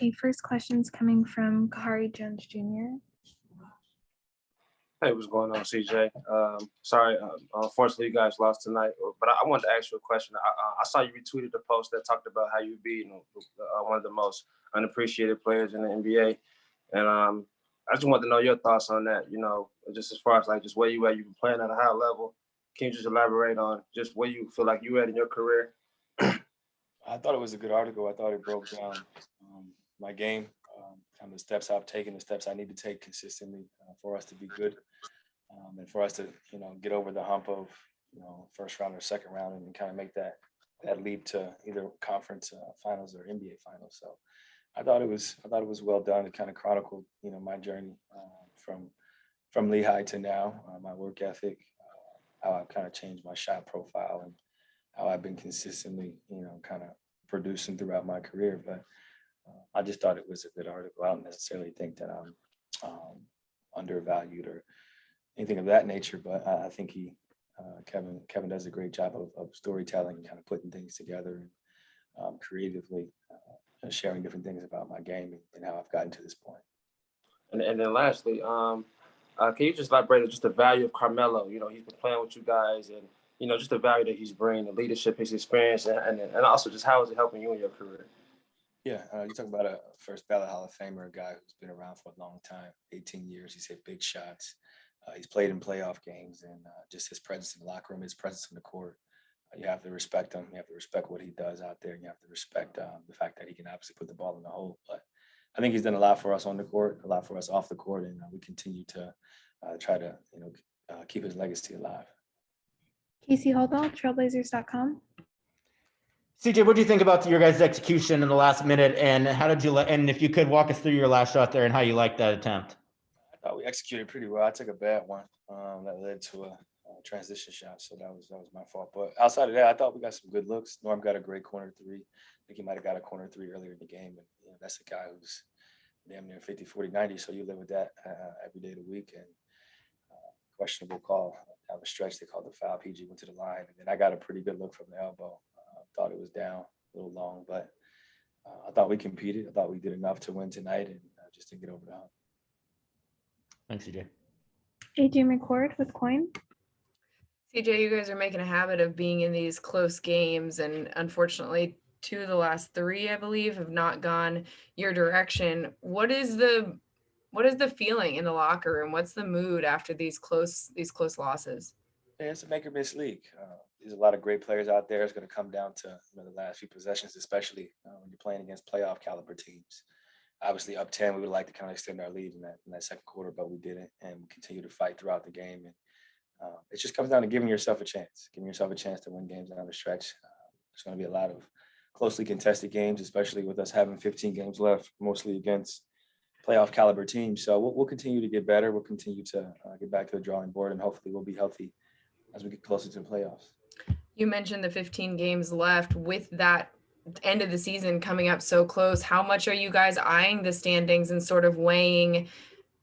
Okay, first question's coming from Kahari Jones Jr. Hey, what's going on, CJ? Sorry, unfortunately, you guys lost tonight. But I wanted to ask you a question. I saw you retweeted the post that talked about how you beat one of the most unappreciated players in the NBA, and I just wanted to know your thoughts on that. You know, just as far as like just where you at, you've been playing at a high level. Can you just elaborate on just where you feel like you at in your career? I thought it was a good article. I thought it broke down my game, kind of the steps I've taken, the steps I need to take consistently for us to be good, and for us to, get over the hump of, first round or second round and kind of make that leap to either conference finals or NBA finals. So I thought it was well done. It kind of chronicled, my journey from Lehigh to now, my work ethic, how I've kind of changed my shot profile and how I've been consistently, kind of producing throughout my career. But I just thought it was a good article. I don't necessarily think that I'm undervalued or anything of that nature, but I think Kevin does a great job of storytelling and kind of putting things together and creatively sharing different things about my game and how I've gotten to this point. And then lastly, can you just elaborate on just the value of Carmelo? You know, he's been playing with you guys and, just the value that he's bringing, the leadership, his experience, and also just how is it helping you in your career? Yeah, you talk about a first ballot Hall of Famer, a guy who's been around for a long time, 18 years. He's hit big shots. He's played in playoff games, and just his presence in the locker room, his presence in the court. You have to respect him. You have to respect what he does out there, and you have to respect the fact that he can obviously put the ball in the hole. But I think he's done a lot for us on the court, a lot for us off the court, and we continue to try to, keep his legacy alive. Casey Haldall, trailblazers.com. CJ, what do you think about your guys' execution in the last minute, and how did you? And if you could walk us through your last shot there and how you liked that attempt. I thought we executed pretty well. I took a bad one that led to a transition shot, so that was my fault. But outside of that, I thought we got some good looks. Norm got a great corner three. I think he might have got a corner three earlier in the game, and that's a guy who's damn near 50, 40, 90. So you live with that every day of the week. And questionable call down the stretch. They called the foul. PG went to the line, and then I got a pretty good look from the elbow. Thought it was down a little long, but I thought we competed. I thought we did enough to win tonight, and just didn't get over the hump. Thanks, CJ. AJ McCord with Coin. CJ, you guys are making a habit of being in these close games, and unfortunately, 2 of the last 3, I believe, have not gone your direction. What is the feeling in the locker room? What's the mood after these close losses? Yeah, it's a make or miss league. There's a lot of great players out there. It's going to come down to the last few possessions, especially when you're playing against playoff caliber teams. Obviously, up 10, we would like to kind of extend our lead in that second quarter, but we didn't, and we continue to fight throughout the game. And it just comes down to giving yourself a chance to win games down the stretch. There's going to be a lot of closely contested games, especially with us having 15 games left, mostly against playoff caliber teams. So we'll continue to get better. We'll continue to get back to the drawing board, and hopefully we'll be healthy as we get closer to the playoffs. You mentioned the 15 games left. With that end of the season coming up so close, how much are you guys eyeing the standings and sort of weighing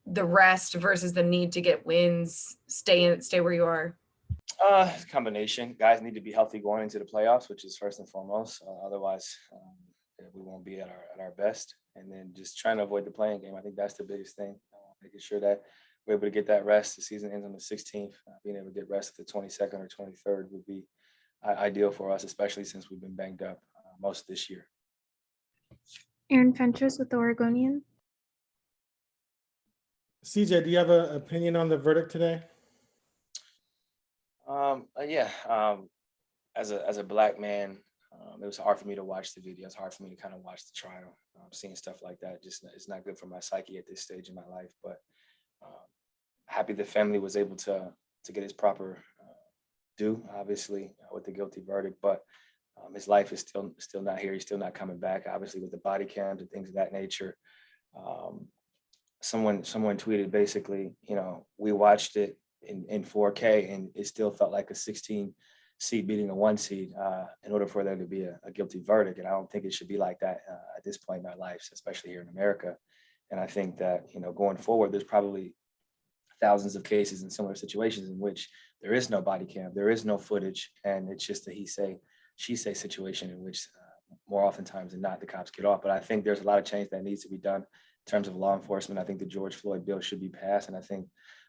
the rest versus the need to get wins, stay where you are? It's a combination. Guys need to be healthy going into the playoffs, which is first and foremost. Otherwise, we won't be at our best. And then just trying to avoid the playing game. I think that's the biggest thing. Making sure that we're able to get that rest. The season ends on the 16th. Being able to get rest at the 22nd or 23rd would be ideal for us, especially since we've been banged up most of this year. Aaron Fentress with the Oregonian. CJ, do you have an opinion on the verdict today? As a black man, it was hard for me to watch the video. It's hard for me to kind of watch the trial. Seeing stuff like that it's not good for my psyche at this stage in my life. But happy the family was able to get his proper due, obviously, with the guilty verdict. But his life is still not here. He's still not coming back. Obviously, with the body cams and things of that nature. Someone tweeted basically, we watched it in 4K, and it still felt like a 16 seed beating a 1 seed in order for there to be a guilty verdict. And I don't think it should be like that at this point in our lives, especially here in America. And I think that, going forward, there's probably thousands of cases in similar situations in which there is no body cam, there is no footage, and it's just a he say, she say situation in which more oftentimes than not, the cops get off. But I think there's a lot of change that needs to be done in terms of law enforcement. I think the George Floyd bill should be passed, and I think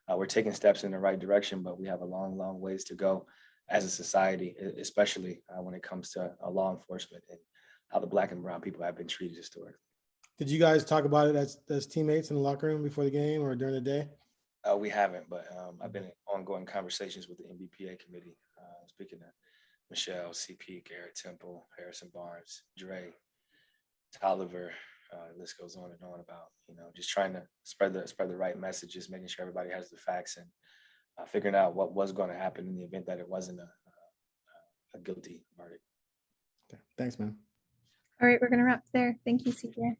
we're taking steps in the right direction, but we have a long, long ways to go as a society, especially when it comes to law enforcement and how the Black and brown people have been treated historically. Did you guys talk about it as teammates in the locker room before the game or during the day? We haven't, but I've been in ongoing conversations with the MBPA committee, speaking to Michelle, CP, Garrett Temple, Harrison Barnes, Dre, Tolliver, the list goes on and on about, just trying to spread the right messages, making sure everybody has the facts, and figuring out what was going to happen in the event that it wasn't a guilty verdict. Okay. Thanks, man. All right, we're gonna wrap there. Thank you, CJ.